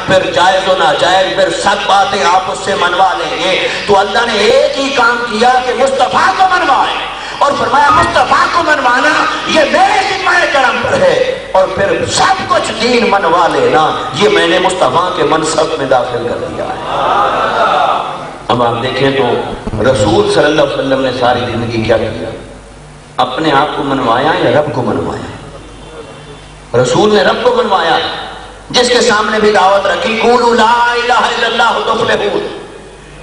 پھر جائز و ناجائز، پھر سب باتیں آپ اس سے منوا لیں گے، تو اللہ نے ایک ہی کام کیا کہ مصطفیٰ کو منوائے، اور فرمایا مصطفیٰ کو منوانا یہ میرے ذمہ کرم پر ہے، اور پھر سب کچھ دین منوا لینا یہ میں نے مصطفیٰ کے منصب میں داخل کر دیا ہے۔ اب آپ دیکھیں تو رسول صلی اللہ علیہ وسلم نے ساری زندگی کیا کیا؟ اپنے آپ کو منوایا یا رب کو منوایا؟ رسول نے رب کو منوایا، جس کے سامنے بھی دعوت رکھی، قولوا لا الہ الا اللہ تفلحون،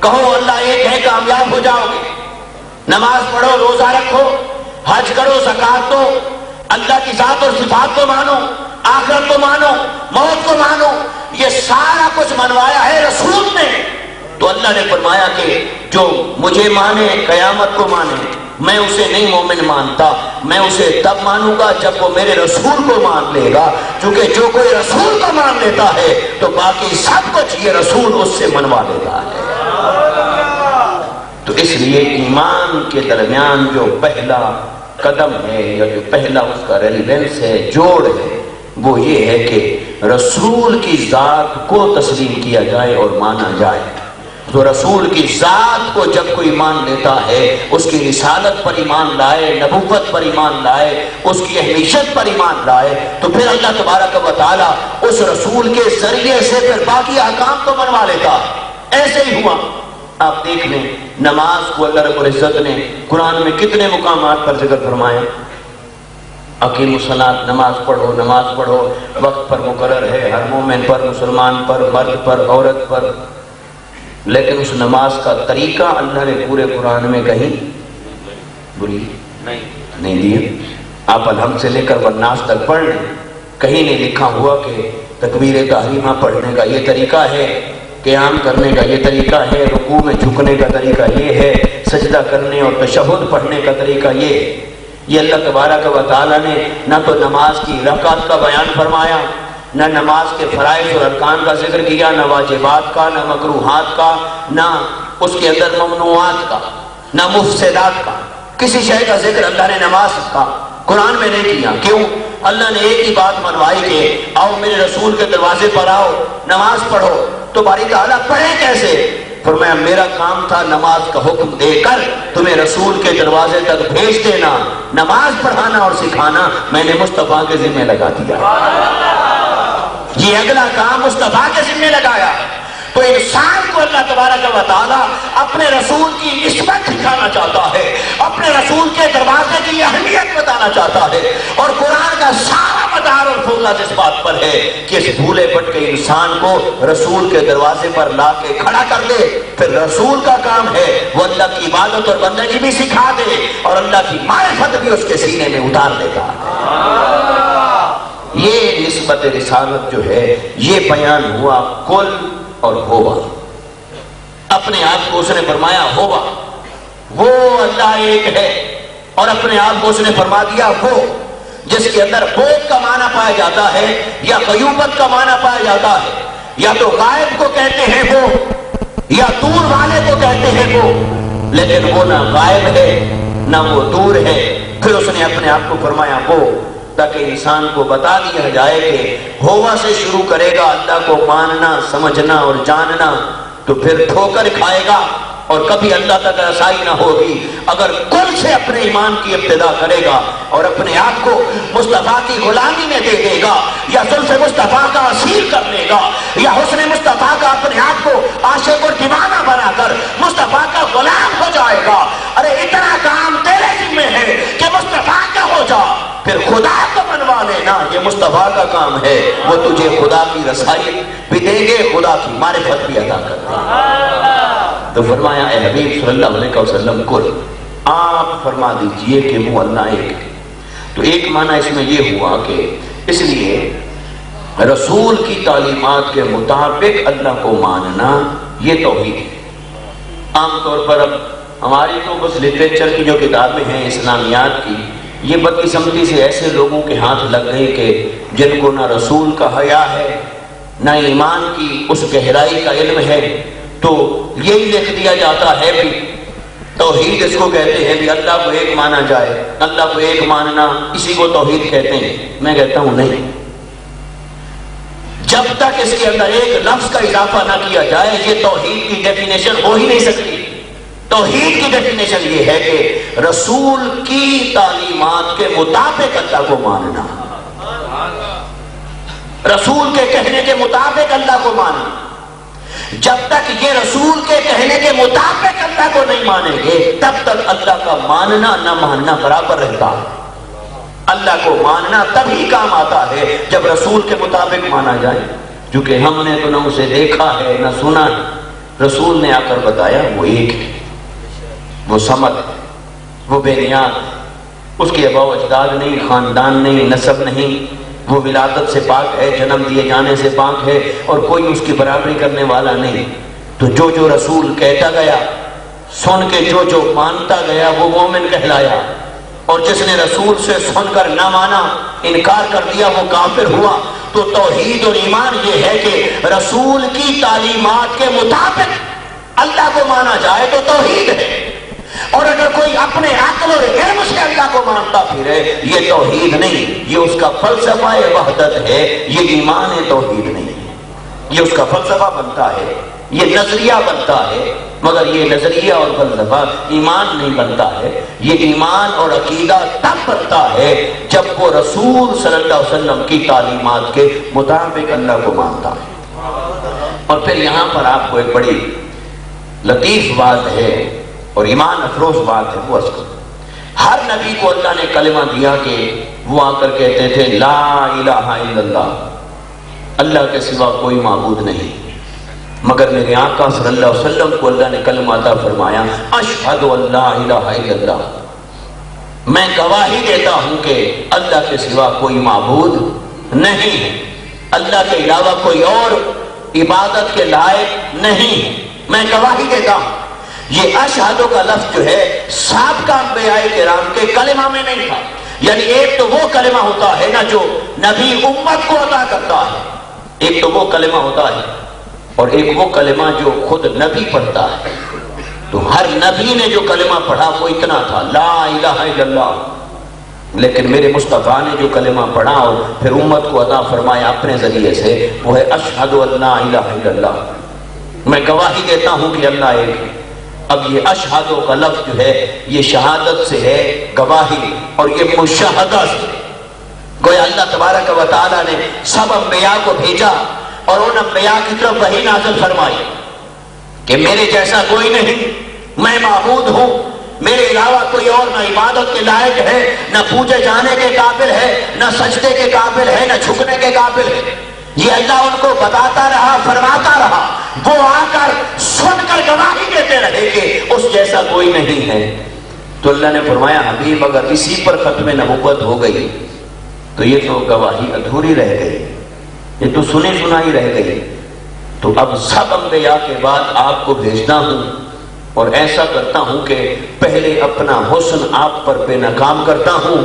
کہو اللہ ایک ہے کامیاب ہو جاؤ گے، نماز پڑھو، روزہ رکھو، حج کرو، زکات دو، اللہ کی ذات اور صفات کو مانو، آخرت کو مانو، موت کو مانو، یہ سارا کچھ منوایا ہے رسول نے۔ تو اللہ نے فرمایا کہ جو مجھے مانے، قیامت کو مانے، میں اسے نہیں مومن مانتا، میں اسے تب مانوں گا جب وہ میرے رسول کو مان لے گا، کیونکہ جو کوئی رسول کو مان لیتا ہے تو باقی سب کچھ یہ رسول اس سے منوا لیتا ہے۔ تو اس لیے ایمان کے درمیان جو پہلا قدم ہے یا جو پہلا اس کا ریلیونس ہے، جوڑ ہے، وہ یہ ہے کہ رسول کی ذات کو تسلیم کیا جائے اور مانا جائے۔ تو رسول کی ذات کو جب کوئی مان لیتا ہے، اس کی رسالت پر ایمان لائے، نبوت پر ایمان لائے، اس کی اہمیت پر ایمان لائے، تو پھر اللہ تبارک و تعالیٰ اس رسول کے ذریعے سے پھر باقی احکام کو منوا لیتا ہے۔ ایسے ہی ہوا، آپ دیکھ لیں نماز کو اللہ رب العزت نے قرآن میں کتنے مقامات پر ذکر فرمایا، اقیموا الصلاۃ، نماز پڑھو، نماز پڑھو، وقت پر مقرر ہے، ہر مومن پر، مسلمان پر، مرد پر، عورت پر، لیکن اس نماز کا طریقہ اللہ نے پورے قرآن میں کہیں بولی نہیں دیا۔ آپ الحمد سے لے کر والناس تک پڑھ لیں، کہیں نہیں لکھا ہوا کہ تکبیر تحریمہ پڑھنے کا یہ طریقہ ہے، قیام کرنے کا یہ طریقہ ہے، رکوع میں جھکنے کا طریقہ یہ ہے، سجدہ کرنے اور تشہد پڑھنے کا طریقہ یہ ہے۔ یہ اللہ تبارک و تعالیٰ نے نہ تو نماز کی رکعت کا بیان فرمایا، نہ نماز کے فرائض اور ارکان کا ذکر کیا، نہ واجبات کا، نہ مکروہات کا، نہ اس کے اندر ممنوعات کا، نہ مفسدات کا، کسی شے کا ذکر اللہ نے نماز کا قرآن میں نہیں کیا۔ کیوں؟ اللہ نے ایک ہی بات منوائی کہ آؤ میرے رسول کے دروازے پر آؤ، نماز پڑھو۔ تو باری تعالیٰ پڑھے کیسے؟ فرمایا میرا کام تھا نماز کا حکم دے کر تمہیں رسول کے دروازے تک بھیج دینا، نماز پڑھانا اور سکھانا میں نے مصطفیٰ کے ذمہ لگا دیا۔ یہ اگلا کام مصطفیٰ کے ذمہ لگایا۔ تو انسان کو اللہ تبارک و تعالیٰ اپنے رسول کی نسبت دکھانا چاہتا ہے، اپنے رسول کے دروازے کی اہمیت بتانا چاہتا ہے، اور قرآن کا سارا مدار اور فوکس اس بات پر ہے کہ اس بھولے بھٹکے انسان کو رسول کے دروازے پر لا کے کھڑا کر دے۔ پھر رسول کا کام ہے وہ اللہ کی عبادت اور بندگی بھی سکھا دے اور اللہ کی معرفت بھی اس کے سینے میں اتار دیتا ہے۔ یہ نسبت رسالت جو ہے یہ بیان ہوا کل اور ہوا۔ اپنے آپ کو اس نے فرمایا ہوا، وہ اللہ ایک ہے، اور اپنے آپ کو اس نے فرما دیا وہ، جس کے اندر بود کا معنی پایا جاتا ہے یا غیوبت کا معنی پایا جاتا ہے، یا تو غائب کو کہتے ہیں وہ یا دور والے کو کہتے ہیں وہ، لیکن وہ نہ غائب ہے نہ وہ دور ہے۔ پھر اس نے اپنے آپ کو فرمایا وہ، تاکہ انسان کو بتا دیا جائے کہ ہوا سے شروع کرے گا اللہ کو ماننا، سمجھنا اور جاننا، تو پھر ٹھوکر کھائے گا اور کبھی اللہ تک رسائی نہ ہوگی۔ اگر کل سے اپنے ایمان کی ابتدا کرے گا اور اپنے آپ کو مصطفیٰ کی غلامی میں دے دے گا، یا زلف مصطفیٰ کا اسیر کر لے گا، یا حسن مصطفیٰ کا اپنے آپ کو عاشق اور دیوانہ بنا کر مصطفیٰ کا غلام ہو جائے گا، ارے اتنا کام تیرے ذمہ ہے کہ مصطفیٰ کا ہو جا، پھر خدا کو منوا لینا یہ مصطفیٰ کا کام ہے۔ وہ تجھے خدا کی رسائی بھی دیں گے، خدا کی معرفت بھی عطا کر دیں گے۔ تو فرمایا اے حبیب صلی اللہ علیہ وسلم کل، آپ فرما دیجئے کہ وہ اللہ ایک ہے۔ تو ایک معنی اس میں یہ ہوا کہ اس لیے رسول کی تعلیمات کے مطابق اللہ کو ماننا یہ توحید ہے۔ عام طور پر اب ہماری تو بس لٹریچر کی جو کتابیں ہیں اسلامیات کی، یہ بدقسمتی سے ایسے لوگوں کے ہاتھ لگ گئی کہ جن کو نہ رسول کا حیا ہے نہ ایمان کی اس گہرائی کا علم ہے، تو یہی لکھ دیا جاتا ہے بھی توحید اس کو کہتے ہیں، بھی اللہ کو ایک مانا جائے، اللہ کو ایک ماننا اسی کو توحید کہتے ہیں۔ میں کہتا ہوں نہیں، جب تک اس کے اندر ایک لفظ کا اضافہ نہ کیا جائے یہ توحید کی ڈیفینیشن ہو ہی نہیں سکتی۔ توحید کی ڈیفینیشن یہ ہے کہ رسول کی تعلیمات کے مطابق اللہ کو ماننا، رسول کے کہنے کے مطابق اللہ کو ماننا۔ جب تک یہ رسول کے کہنے کے مطابق اللہ کو نہیں مانیں گے تب تک اللہ کا ماننا نہ ماننا برابر رہتا ہے۔ اللہ کو ماننا تبھی کام آتا ہے جب رسول کے مطابق مانا جائے، کیونکہ ہم نے تو نہ اسے دیکھا ہے نہ سنا ہے، رسول نے آ کر بتایا وہ ایک ہے، وہ صمد ہے، وہ بے نیاز ہے، اس کے ابا و اجداد نہیں، خاندان نہیں، نسب نہیں، وہ ولادت سے پاک ہے، جنم دیے جانے سے پاک ہے، اور کوئی اس کی برابری کرنے والا نہیں۔ تو جو جو رسول کہتا گیا، سن کے جو جو مانتا گیا وہ مومن کہلایا، اور جس نے رسول سے سن کر نہ مانا، انکار کر دیا، وہ کافر ہوا۔ تو توحید اور ایمان یہ ہے کہ رسول کی تعلیمات کے مطابق اللہ کو مانا جائے تو توحید ہے، اور اگر کوئی اپنے عقل اور علم سے اللہ کو مانتا پھرے یہ توحید نہیں، یہ اس کا فلسفہ وحدت ہے، یہ ایمان توحید نہیں ہے۔ یہ اس کا فلسفہ بنتا ہے، یہ نظریہ بنتا ہے، مگر یہ نظریہ اور فلسفہ ایمان نہیں بنتا ہے۔ یہ ایمان اور عقیدہ تب بنتا ہے جب وہ رسول صلی اللہ علیہ وسلم کی تعلیمات کے مطابق اللہ کو مانتا ہے۔ اور پھر یہاں پر آپ کو ایک بڑی لطیف بات ہے اور ایمان افروز بات ہے، وہ ہر نبی کو اللہ نے کلمہ دیا کہ وہ آ کر کہتے تھے لا الہ الا اللہ، اللہ کے سوا کوئی معبود نہیں، مگر میرے آقا صلی اللہ علیہ وسلم کو اللہ نے کلمہ عطا فرمایا اشہد ان لا الہ الا اللہ، میں گواہی دیتا ہوں کہ اللہ کے سوا کوئی معبود نہیں ہے، اللہ کے علاوہ کوئی اور عبادت کے لائق نہیں ہے، میں گواہی دیتا ہوں۔ یہ اشہدو کا لفظ جو ہے سابقہ انبیاء کرام کے کلمہ میں نہیں تھا، یعنی ایک تو وہ کلمہ ہوتا ہے نا جو نبی امت کو عطا کرتا ہے، ایک تو وہ کلمہ ہوتا ہے، اور ایک وہ کلمہ جو خود نبی پڑھتا ہے۔ تو ہر نبی نے جو کلمہ پڑھا وہ اتنا تھا لا الہ الا اللہ، لیکن میرے مصطفیٰ نے جو کلمہ پڑھا اور پھر امت کو عطا فرمایا اپنے ذریعے سے وہ ہے اشہد ان لا الہ الا اللہ، میں گواہی دیتا ہوں کہ اللہ ایک ہے۔ اب یہ اشہدو کا لفظ جو ہے یہ شہادت سے ہے، گواہی، اور یہ مشاہدہ سے، گویا اللہ تبارک و تعالیٰ نے سب انبیاء کو بھیجا اور ان انبیاء کی طرف وحی نازل فرمائی کہ میرے جیسا کوئی نہیں، میں معبود ہوں، میرے علاوہ کوئی اور نہ عبادت کے لائق ہے، نہ پوجے جانے کے قابل ہے، نہ سجدے کے قابل ہے، نہ جھکنے کے قابل ہے۔ یہ اللہ ان کو بتاتا رہا، فرماتا رہا، وہ آ کر سن کر گواہی دیتے رہے کہ اس جیسا کوئی نہیں ہے۔ تو اللہ نے فرمایا حبیب اگر اسی پر ختم نبوت ہو گئی تو یہ تو گواہی ادھوری رہ گئی، یہ تو سنی سنائی رہ گئی، تو اب سب انبیاء کے بعد آپ کو بھیجتا ہوں، اور ایسا کرتا ہوں کہ پہلے اپنا حسن آپ پر بے ناکام کرتا ہوں،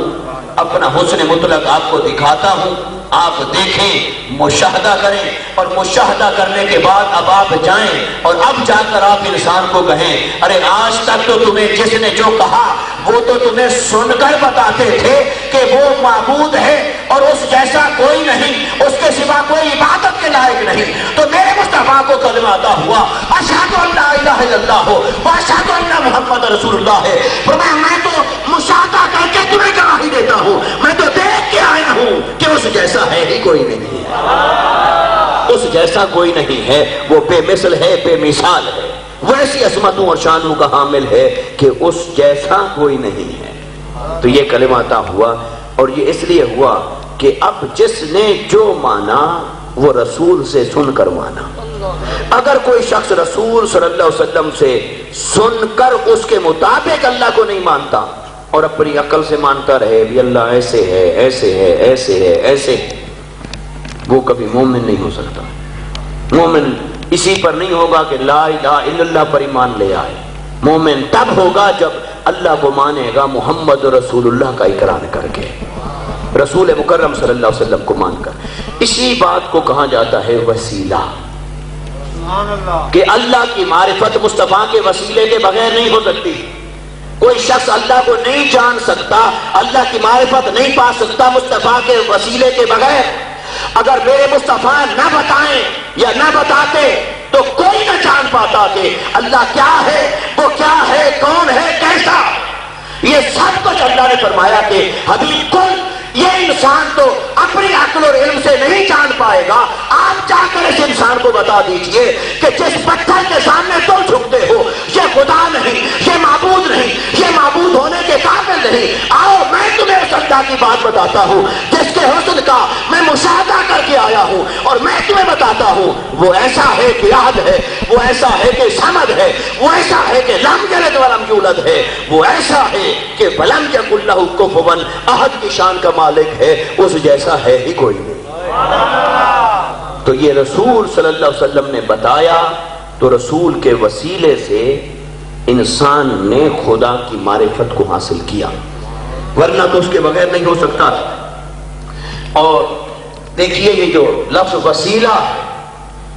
اپنا حسن مطلق آپ کو دکھاتا ہوں، آپ دیکھیں، مشاہدہ کریں، اور مشاہدہ کرنے کے بعد اب آپ جائیں اور اب جا کر آپ انسان کو کہیں ارے آج تک تو تمہیں جس نے جو کہا وہ تو تمہیں سن کر بتاتے تھے کہ وہ معبود ہے اور اس جیسا کوئی نہیں، اس کے سوا کوئی عبادت کے لائق نہیں، تو میرے مصطفیٰ کو کلمہ عطا ہوا اشہد ان لا الہ الا اللہ و اشہد ان محمد رسول اللہ ہے۔ فرمایا میں تو مشاہدہ کر کے تمہیں گواہی دیتا ہوں، میں تو دیکھ کے آیا ہوں کہ اس جیسا ہے ہی کوئی نہیں ہے، اس جیسا کوئی نہیں ہے، وہ بے مثل ہے، بے مثال ہے، وہ ایسی عظمتوں اور شانوں کا حامل ہے کہ اس جیسا کوئی نہیں ہے۔ تو یہ کلمہ عطا ہوا، اور یہ اس لیے ہوا کہ اب جس نے جو مانا وہ رسول سے سن کر مانا۔ اگر کوئی شخص رسول صلی اللہ علیہ وسلم سے سن کر اس کے مطابق اللہ کو نہیں مانتا اور اپنی عقل سے مانتا رہے بھی اللہ ایسے ہے، ایسے ہے، ایسے ہے، ایسے ہے، وہ کبھی مومن نہیں ہو سکتا۔ مومن اسی پر نہیں ہوگا کہ لا الہ الا اللہ پر ایمان لے آئے، مومن تب ہوگا جب اللہ کو مانے گا محمد رسول اللہ کا اقرار کر کے، رسول مکرم صلی اللہ علیہ وسلم کو مان کر۔ اسی بات کو کہا جاتا ہے وسیلہ، کہ اللہ کی معرفت مصطفیٰ کے وسیلے کے بغیر نہیں ہو سکتی۔ کوئی شخص اللہ کو نہیں جان سکتا، اللہ کی معرفت نہیں پا سکتا مصطفیٰ کے وسیلے کے بغیر۔ اگر میرے مصطفیٰ نہ بتائیں یا نہ بتاتے تو کوئی نہ جان پاتا کہ اللہ کیا ہے، وہ کیا ہے، کون ہے، کیسا۔ یہ سب کچھ اللہ نے فرمایا کہ حبیب کل یہ انسان تو اپنی عقل اور علم سے نہیں جان پائے گا، آپ جا کر اس انسان کو بتا دیجئے کہ جس پتھر کے سامنے تم جھکتے ہو یہ خدا نہیں، یہ معبود نہیں، یہ معبود ہونے کے قابل نہیں۔ آؤ میں تمہیں اس اللہ کی بات بتاتا ہوں جس کے حسن کا میں مشاہدہ کر کے آیا ہوں، اور میں تمہیں بتاتا ہوں وہ ایسا ہے کہ یاد ہے، وہ ایسا ہے کہ سمد ہے، وہ ایسا ہے کہ لم یلد ولم یولد ہے، وہ ایسا ہے کہ ولم یکن لہ کفوا احد کی شان کا مالک ہے، اس جیسا ہے ہی کوئی نہیں۔ تو یہ رسول صلی اللہ علیہ وسلم نے بتایا، تو رسول کے وسیلے سے انسان نے خدا کی معرفت کو حاصل کیا، ورنہ تو اس کے بغیر نہیں ہو سکتا تھا۔ اور دیکھیے یہ جو لفظ وسیلہ،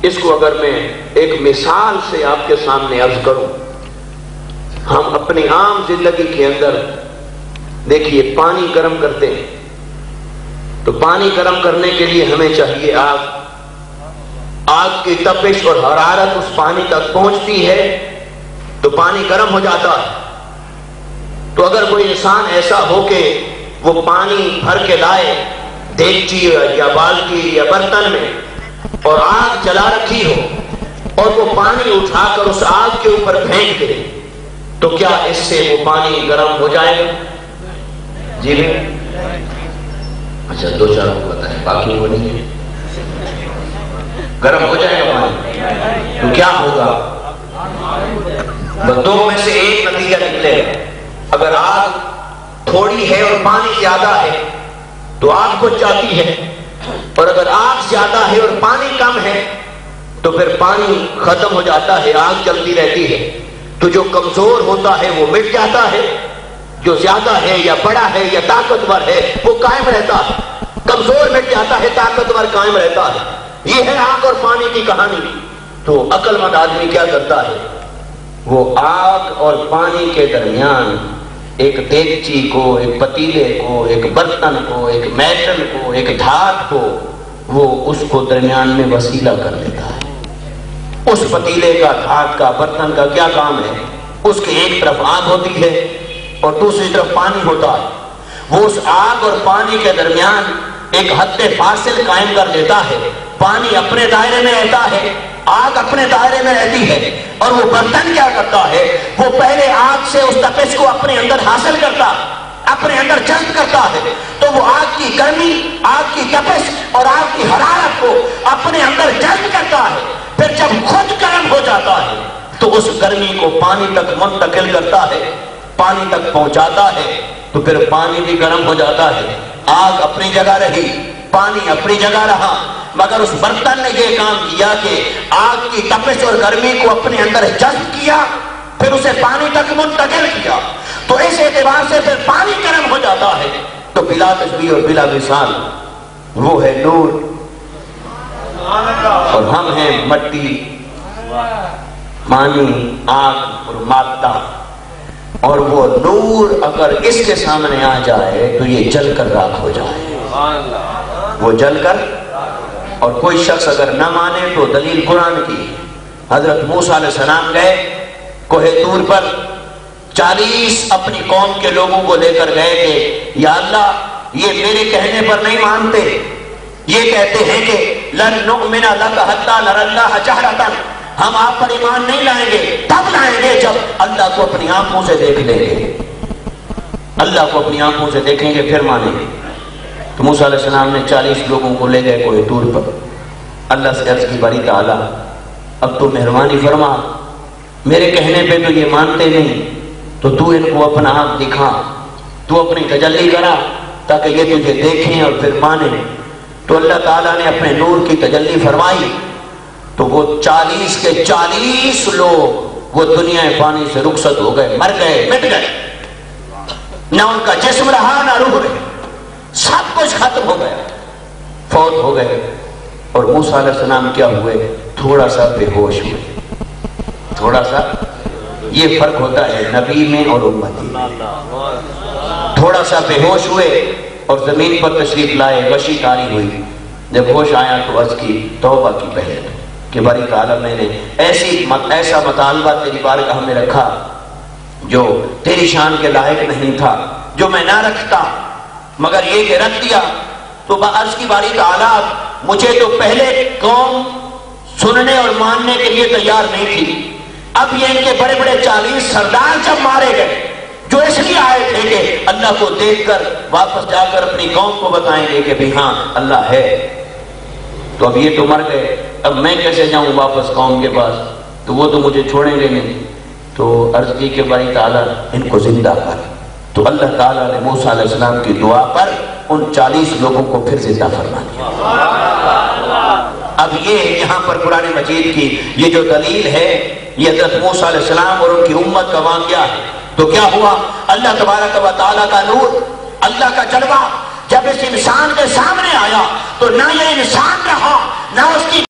اس کو اگر میں ایک مثال سے آپ کے سامنے عرض کروں، ہم اپنی عام زندگی کے اندر دیکھیے پانی گرم کرتے ہیں، تو پانی گرم کرنے کے لیے ہمیں چاہیے آگ۔ آگ کی تپش اور حرارت اس پانی تک پہنچتی ہے تو پانی گرم ہو جاتا ہے۔ تو اگر کوئی انسان ایسا ہو کہ وہ پانی بھر کے لائے دیگچی یا بالٹی یا برتن میں اور آگ جلا رکھی ہو، اور وہ پانی اٹھا کر اس آگ کے اوپر پھینک دے، تو کیا اس سے وہ پانی گرم ہو جائے گا؟ جی نہیں؟ اچھا دو چار کو بتائیں، باقی وہ نہیں ہے، گرم ہو جائے گا پانی تو کیا ہوگا؟ دو میں سے ایک نتیجہ نکلے گا۔ اگر آگ تھوڑی ہے اور پانی زیادہ ہے تو آگ بجھ جاتی ہے، اور اگر آگ زیادہ ہے اور پانی کم ہے تو پھر پانی ختم ہو جاتا ہے، آگ چلتی رہتی ہے۔ تو جو کمزور ہوتا ہے وہ مٹ جاتا ہے، جو زیادہ ہے یا بڑا ہے یا طاقتور ہے وہ قائم رہتا ہے۔ کمزور مٹ جاتا ہے، طاقتور قائم رہتا ہے۔ یہ ہے آگ اور پانی کی کہانی۔ تو عقل مند آدمی کیا کرتا ہے؟ وہ آگ اور پانی کے درمیان ایک دیگچی کو، ایک پتیلے کو، ایک برتن کو، ایک میٹل کو، ایک دھات کو، وہ اس کو درمیان میں وسیلہ کر لیتا ہے۔ اس پتیلے کا، دھات کا، برتن کا کیا کام ہے؟ اس کے ایک طرف آگ ہوتی ہے اور دوسری طرف پانی ہوتا ہے۔ وہ اس آگ اور پانی کے درمیان ایک حد فاصل قائم کر دیتا ہے۔ پانی اپنے دائرے میں رہتا ہے، آگ اپنے دائرے میں رہتی ہے، اور وہ برتن کیا کرتا ہے؟ وہ پہلے آگ سے اس تپش کو اپنے اندر حاصل کرتا ہے، اپنے اندر جذب کرتا ہے، تو وہ آگ کی گرمی، آگ کی تپش اور آگ کی حرارت کو اپنے اندر جذب کرتا ہے۔ پھر جب خود گرم ہو جاتا ہے تو اس گرمی کو پانی تک منتقل کرتا ہے، پانی تک پہنچاتا ہے، تو پھر پانی بھی گرم ہو جاتا ہے۔ آگ اپنی جگہ رہی، پانی اپنی جگہ رہا، مگر اس برتن نے یہ کام کیا کہ آگ کی تپش اور گرمی کو اپنے اندر جذب کیا، پھر اسے پانی تک منتقل کیا۔ تو اس اعتبار سے پھر پانی گرم ہو جاتا ہے۔ تو بلا تشبیہ اور بلا مثال وہ ہے نور، اور ہم ہیں مٹی، پانی، آگ اور مادہ۔ اور وہ نور اگر اس کے سامنے آ جائے تو یہ جل کر راکھ ہو جائے، وہ جل کر۔ اور کوئی شخص اگر نہ مانے تو دلیل قرآن کی۔ حضرت موسیٰ علیہ السلام گئے کوہ طور پر، 40 اپنی قوم کے لوگوں کو لے کر گئے کہ یا اللہ یہ میرے کہنے پر نہیں مانتے، یہ کہتے ہیں کہ لن نؤمن لک حتی نری اللہ جہرۃ، ہم آپ پر ایمان نہیں لائیں گے، تب لائیں گے جب اللہ کو اپنی آنکھوں سے دیکھ لیں گے، اللہ کو اپنی آنکھوں سے دیکھیں گے پھر مانیں گے۔ تو موسیٰ علیہ السلام نے 40 لوگوں کو لے گئے کوہ طور پر۔ اللہ سے عرض کی باری تعالیٰ اب تو مہربانی فرما، میرے کہنے پہ تو یہ مانتے نہیں، تو ان کو اپنا آپ دکھا، تو اپنی تجلی کرا تاکہ یہ تجھے دیکھیں اور پھر مانیں۔ تو اللہ تعالیٰ نے اپنے نور کی تجلی فرمائی، تو وہ 40 کے 40 لوگ وہ دنیا پانی سے رخصت ہو گئے، مر گئے، مٹ گئے، نہ ان کا جسم رہا نہ روح رہی، سب کچھ ختم ہو گیا، فوت ہو گئے۔ اور موسیٰ علیہ السلام کیا ہوئے؟ تھوڑا سا بے ہوش ہوئے، تھوڑا سا۔ یہ فرق ہوتا ہے نبی میں اور امتی میں۔ تھوڑا سا بے ہوش ہوئے اور زمین پر تشریف لائے، غشی طاری ہوئی، جب ہوش آیا تو عرض کی توبہ کی پہلے تو کہ باری تعالیٰ میں نے ایسا مطالبہ تیری بارگاہ میں رکھا جو تیری شان کے لائق نہیں تھا، جو میں نہ رکھتا، مگر یہ کہ رکھ دیا۔ تو عرض کی باری تعالیٰ مجھے تو پہلے قوم سننے اور ماننے کے لیے تیار نہیں تھی، اب یہ ان کے بڑے بڑے 40 سردار جب مارے گئے جو اس لیے آئے تھے کہ اللہ کو دیکھ کر واپس جا کر اپنی قوم کو بتائیں گے کہ بھی ہاں اللہ ہے، تو اب یہ تو مر گئے، اب میں کیسے جاؤں واپس قوم کے پاس، تو وہ تو مجھے چھوڑیں گے نہیں۔ تو عرض کی کہ باری تعالیٰ ان کو زندہ کر، تو اللہ تعالیٰ نے موسیٰ علیہ السلام کی دعا پر ان 40 لوگوں کو پھر زندہ فرما دیا۔ اب یہ یہاں پر قرآن مجید کی یہ جو دلیل ہے یہ حضرت موسیٰ علیہ السلام اور ان کی امت کا واقعہ ہے۔ تو کیا ہوا؟ اللہ تبارک و تعالیٰ کا نور، اللہ کا جلوہ جب اس انسان کے سامنے آیا تو نہ یہ انسان رہا، نہ اس کی